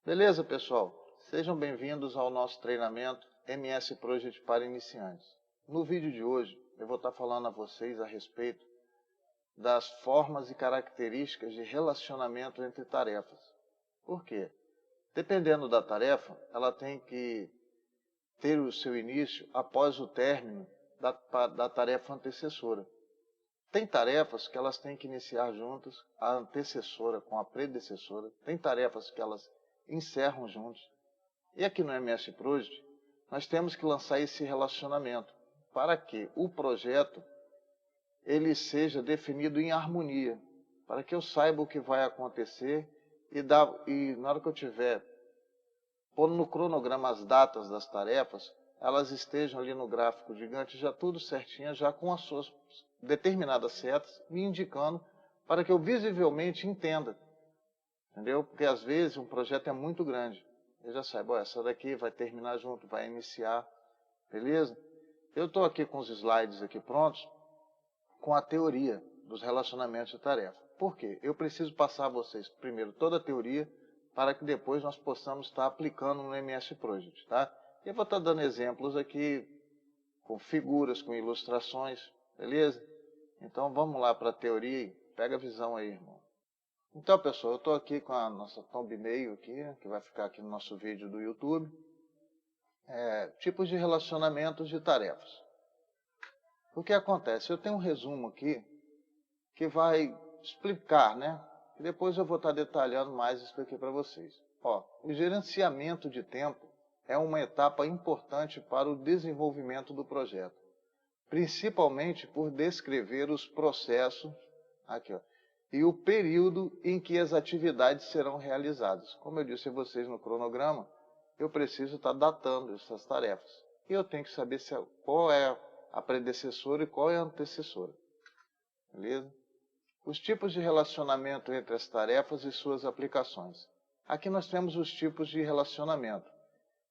Beleza, pessoal? Sejam bem-vindos ao nosso treinamento MS Project para iniciantes. No vídeo de hoje, eu vou estar falando a vocês a respeito das formas e características de relacionamento entre tarefas. Por quê? Dependendo da tarefa, ela tem que ter o seu início após o término da tarefa antecessora. Tem tarefas que elas têm que iniciar juntas, a antecessora com a predecessora. Tem tarefas que elas encerram juntos. E aqui no MS Project, nós temos que lançar esse relacionamento para que o projeto ele seja definido em harmonia, para que eu saiba o que vai acontecer e na hora que eu tiver pondo no cronograma as datas das tarefas, elas estejam ali no gráfico gigante já tudo certinho, já com as suas determinadas setas, me indicando para que eu visivelmente entenda. Entendeu? Porque às vezes um projeto é muito grande. Eu já saiba, essa daqui vai terminar junto, vai iniciar, beleza? Eu estou aqui com os slides aqui prontos, com a teoria dos relacionamentos de tarefa. Por quê? Eu preciso passar a vocês primeiro toda a teoria, para que depois nós possamos estar aplicando no MS Project, tá? Eu vou estar dando exemplos aqui, com figuras, com ilustrações, beleza? Então vamos lá para a teoria, pega a visão aí, irmão. Então, pessoal, eu estou aqui com a nossa thumbnail aqui, que vai ficar aqui no nosso vídeo do YouTube. Tipos de relacionamentos de tarefas. O que acontece? Eu tenho um resumo aqui que vai explicar, né? E depois eu vou estar detalhando mais isso aqui para vocês. Ó, o gerenciamento de tempo é uma etapa importante para o desenvolvimento do projeto, principalmente por descrever os processos, aqui, ó, e o período em que as atividades serão realizadas. Como eu disse a vocês no cronograma, eu preciso estar datando essas tarefas. E eu tenho que saber qual é a predecessora e qual é a antecessora. Beleza? Os tipos de relacionamento entre as tarefas e suas aplicações. Aqui nós temos os tipos de relacionamento,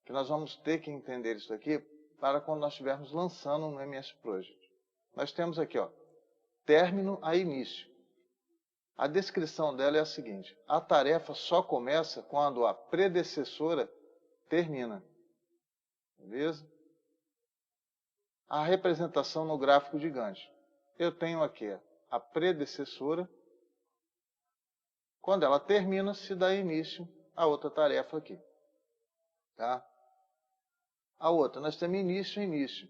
que nós vamos ter que entender isso aqui para quando nós estivermos lançando no MS Project. Nós temos aqui, ó, término a início. A descrição dela é a seguinte: a tarefa só começa quando a predecessora termina. Beleza? A representação no gráfico gigante. Eu tenho aqui a predecessora. Quando ela termina, se dá início a outra tarefa aqui. Tá? A outra, nós temos início e início.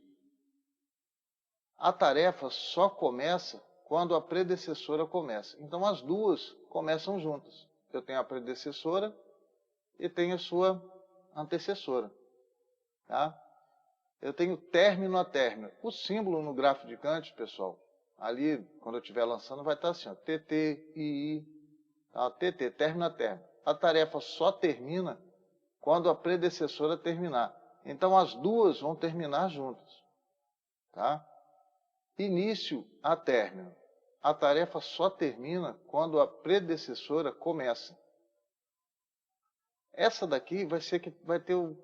A tarefa só começa quando a predecessora começa. Então, as duas começam juntas. Eu tenho a predecessora e tenho a sua antecessora. Tá? Eu tenho término a término. O símbolo no gráfico gigante, pessoal, ali, quando eu estiver lançando, vai estar assim, ó, TT, II, tá? TT, término a término. A tarefa só termina quando a predecessora terminar. Então, as duas vão terminar juntas. Tá? Início a término. A tarefa só termina quando a predecessora começa. Essa daqui vai ser que vai ter o...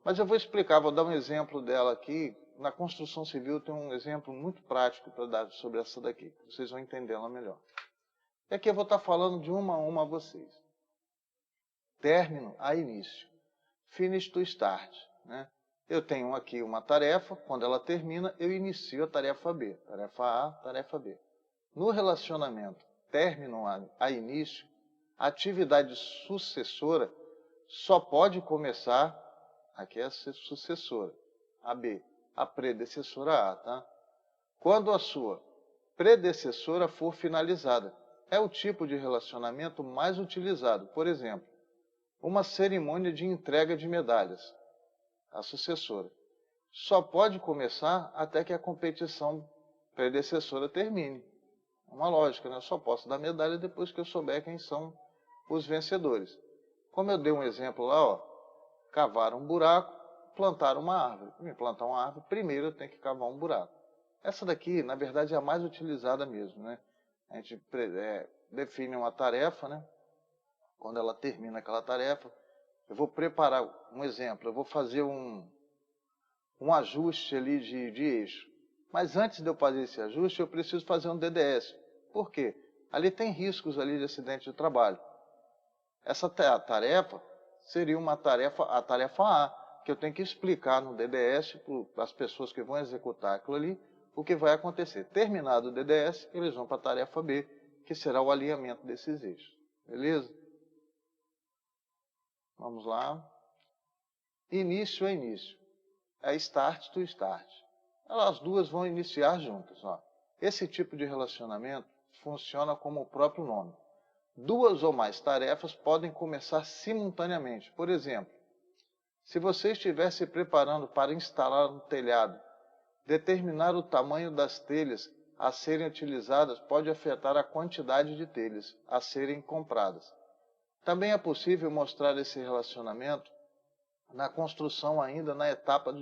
Mas eu vou explicar, vou dar um exemplo dela aqui. Na construção civil tem um exemplo muito prático para dar sobre essa daqui. Vocês vão entendê-la melhor. E aqui eu vou estar falando de uma a uma a vocês. Término a início. Finish to start, né? Eu tenho aqui uma tarefa, quando ela termina, eu inicio a tarefa B. Tarefa A, tarefa B. No relacionamento término a início, a atividade sucessora só pode começar, aqui é a sucessora, a B, a predecessora A, tá? Quando a sua predecessora for finalizada. É o tipo de relacionamento mais utilizado. Por exemplo, uma cerimônia de entrega de medalhas. A sucessora só pode começar até que a competição predecessora termine. É uma lógica, né? Eu só posso dar medalha depois que eu souber quem são os vencedores. Como eu dei um exemplo lá, ó, cavar um buraco, plantar uma árvore. Para plantar uma árvore, primeiro eu tenho que cavar um buraco. Essa daqui, na verdade, é a mais utilizada mesmo, né? A gente define uma tarefa, né? Quando ela termina aquela tarefa, eu vou preparar um exemplo, eu vou fazer um ajuste ali de eixo. Mas antes de eu fazer esse ajuste, eu preciso fazer um DDS. Por quê? Ali tem riscos ali de acidente de trabalho. Essa tarefa, seria a tarefa A, que eu tenho que explicar no DDS para as pessoas que vão executar aquilo ali, o que vai acontecer. Terminado o DDS, eles vão para a tarefa B, que será o alinhamento desses eixos. Beleza? Vamos lá. Início é início. É start to start. As duas vão iniciar juntas. Ó. Esse tipo de relacionamento funciona como o próprio nome. Duas ou mais tarefas podem começar simultaneamente. Por exemplo, se você estiver se preparando para instalar um telhado, determinar o tamanho das telhas a serem utilizadas pode afetar a quantidade de telhas a serem compradas. Também é possível mostrar esse relacionamento na construção ainda na etapa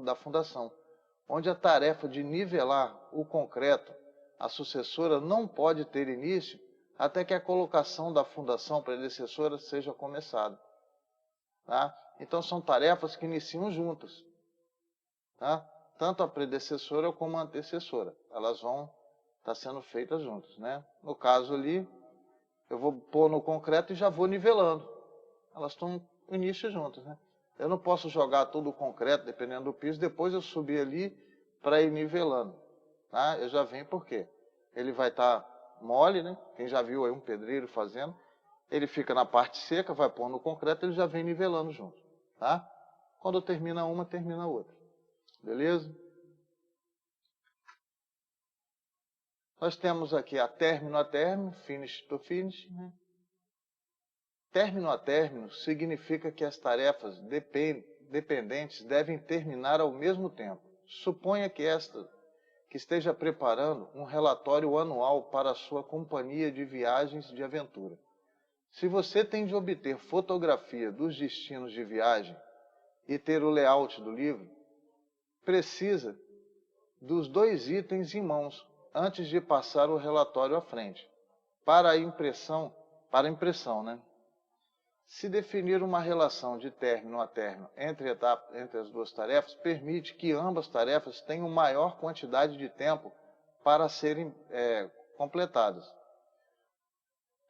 da fundação, onde a tarefa de nivelar o concreto, a sucessora não pode ter início até que a colocação da fundação predecessora seja começada. Tá? Então são tarefas que iniciam juntas. Tá? Tanto a predecessora como a antecessora. Elas vão estar sendo feitas juntas. Né? No caso ali, eu vou pôr no concreto e já vou nivelando. Elas estão no início juntas. Né? Eu não posso jogar todo o concreto, dependendo do piso, depois eu subir ali para ir nivelando. Tá? Eu já venho por quê? Ele vai estar mole, né? Quem já viu aí um pedreiro fazendo, ele fica na parte seca, vai pôr no concreto, ele já vem nivelando junto. Tá? Quando termina uma, termina a outra. Beleza? Nós temos aqui a término, finish to finish. Né? Término a término significa que as tarefas dependentes devem terminar ao mesmo tempo. Suponha que esteja preparando um relatório anual para a sua companhia de viagens de aventura. Se você tem de obter fotografia dos destinos de viagem e ter o layout do livro, precisa dos dois itens em mãos antes de passar o relatório à frente. Para impressão, né? Se definir uma relação de término a término entre as duas tarefas, permite que ambas tarefas tenham maior quantidade de tempo para serem completadas.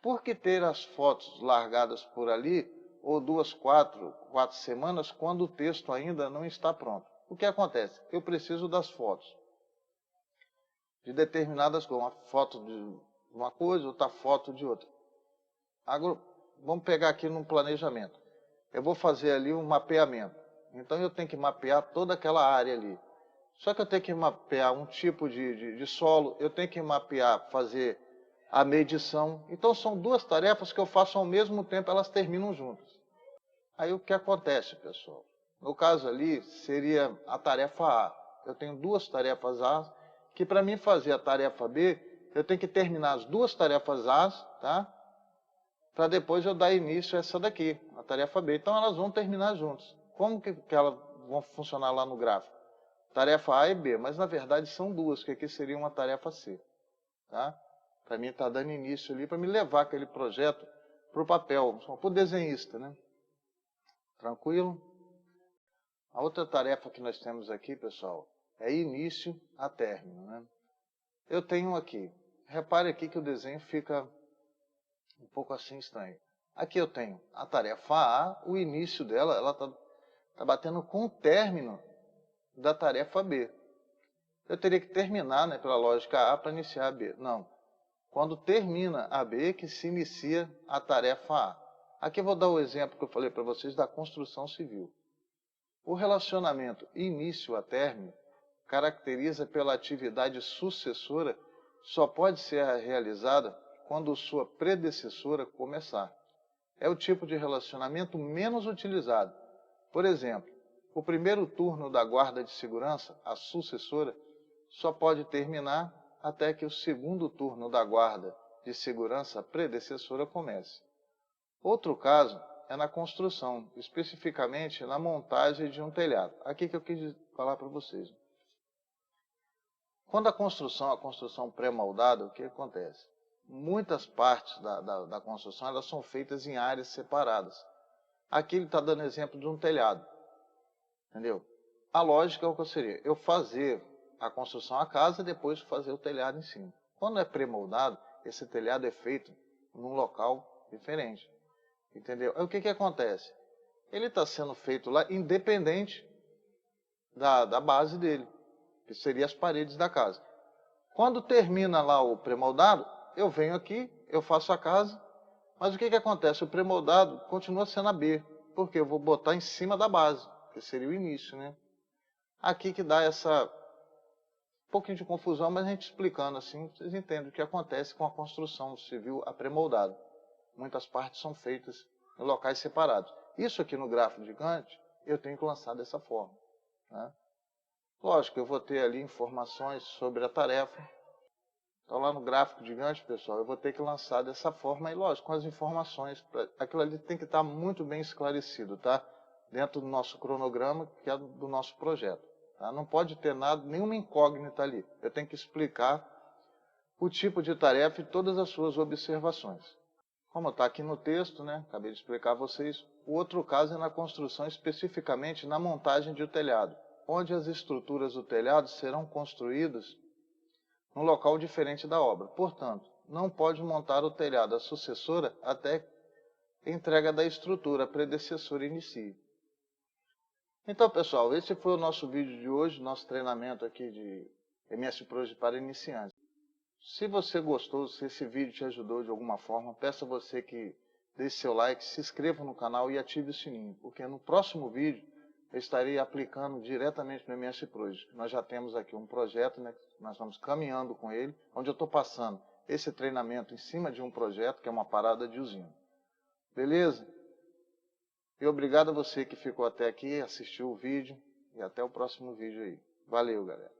Por que ter as fotos largadas por ali, ou 4 semanas, quando o texto ainda não está pronto? O que acontece? Eu preciso das fotos de determinadas coisas, uma foto de uma coisa, outra foto de outra. Agora, vamos pegar aqui num planejamento. Eu vou fazer ali um mapeamento. Então eu tenho que mapear toda aquela área ali. Só que eu tenho que mapear um tipo de solo, eu tenho que mapear, fazer a medição. Então são duas tarefas que eu faço ao mesmo tempo, elas terminam juntas. Aí o que acontece, pessoal? No caso ali, seria a tarefa A. Eu tenho duas tarefas A, que para mim fazer a tarefa B, eu tenho que terminar as duas tarefas A, tá? Para depois eu dar início a essa daqui, a tarefa B. Então elas vão terminar juntas. Como que elas vão funcionar lá no gráfico? Tarefa A e B, mas na verdade são duas, que aqui seria uma tarefa C. Tá? Para mim está dando início ali, para me levar aquele projeto para o papel, para o desenhista. Né? Tranquilo? A outra tarefa que nós temos aqui, pessoal, é início a término. Né? Eu tenho aqui, repare aqui que o desenho fica um pouco assim estranho. Aqui eu tenho a tarefa A, o início dela, ela está batendo com o término da tarefa B. Eu teria que terminar, né, pela lógica A para iniciar a B. Não. Quando termina a B, que se inicia a tarefa A. Aqui eu vou dar o exemplo que eu falei para vocês da construção civil. O relacionamento início a término caracteriza pela atividade sucessora, só pode ser realizada quando sua predecessora começar. É o tipo de relacionamento menos utilizado. Por exemplo, o primeiro turno da guarda de segurança, a sucessora, só pode terminar até que o segundo turno da guarda de segurança, a predecessora, comece. Outro caso é na construção, especificamente na montagem de um telhado. Aqui que eu quis falar para vocês. Quando a construção pré-moldada, o que acontece? Muitas partes da construção elas são feitas em áreas separadas. Aqui ele está dando exemplo de um telhado. Entendeu? A lógica é o que seria? Eu fazer a construção a casa e depois fazer o telhado em cima. Quando é pré-moldado, esse telhado é feito num local diferente. Entendeu? Aí o que acontece? ele está sendo feito lá independente da base dele, que seria as paredes da casa. Quando termina lá o pré-moldado, eu venho aqui, eu faço a casa, mas o que acontece? O pré-moldado continua sendo a B, porque eu vou botar em cima da base, que seria o início, né? Aqui que dá essa pouquinho de confusão, mas a gente explicando assim, vocês entendem o que acontece com a construção civil a pré-moldado. Muitas partes são feitas em locais separados. Isso aqui no gráfico gigante, eu tenho que lançar dessa forma, né? Lógico, eu vou ter ali informações sobre a tarefa. Então lá no gráfico gigante, pessoal, eu vou ter que lançar dessa forma e, lógico, com as informações. Aquilo ali tem que estar muito bem esclarecido, tá? Dentro do nosso cronograma, que é do nosso projeto. Tá? Não pode ter nada, nenhuma incógnita ali. Eu tenho que explicar o tipo de tarefa e todas as suas observações. Como está aqui no texto, né? Acabei de explicar a vocês. O outro caso é na construção, especificamente na montagem de um telhado, onde as estruturas do telhado serão construídas num local diferente da obra. Portanto, não pode montar o telhado a sucessora até a entrega da estrutura, a predecessora inicie. Então, pessoal, esse foi o nosso vídeo de hoje, nosso treinamento aqui de MS Project para iniciantes. Se você gostou, se esse vídeo te ajudou de alguma forma, peço a você que deixe seu like, se inscreva no canal e ative o sininho, porque no próximo vídeo eu estarei aplicando diretamente no MS Project. Nós já temos aqui um projeto, né, nós estamos caminhando com ele, onde eu estou passando esse treinamento em cima de um projeto, que é uma parada de usina. Beleza? E obrigado a você que ficou até aqui, assistiu o vídeo, e até o próximo vídeo aí. Valeu, galera.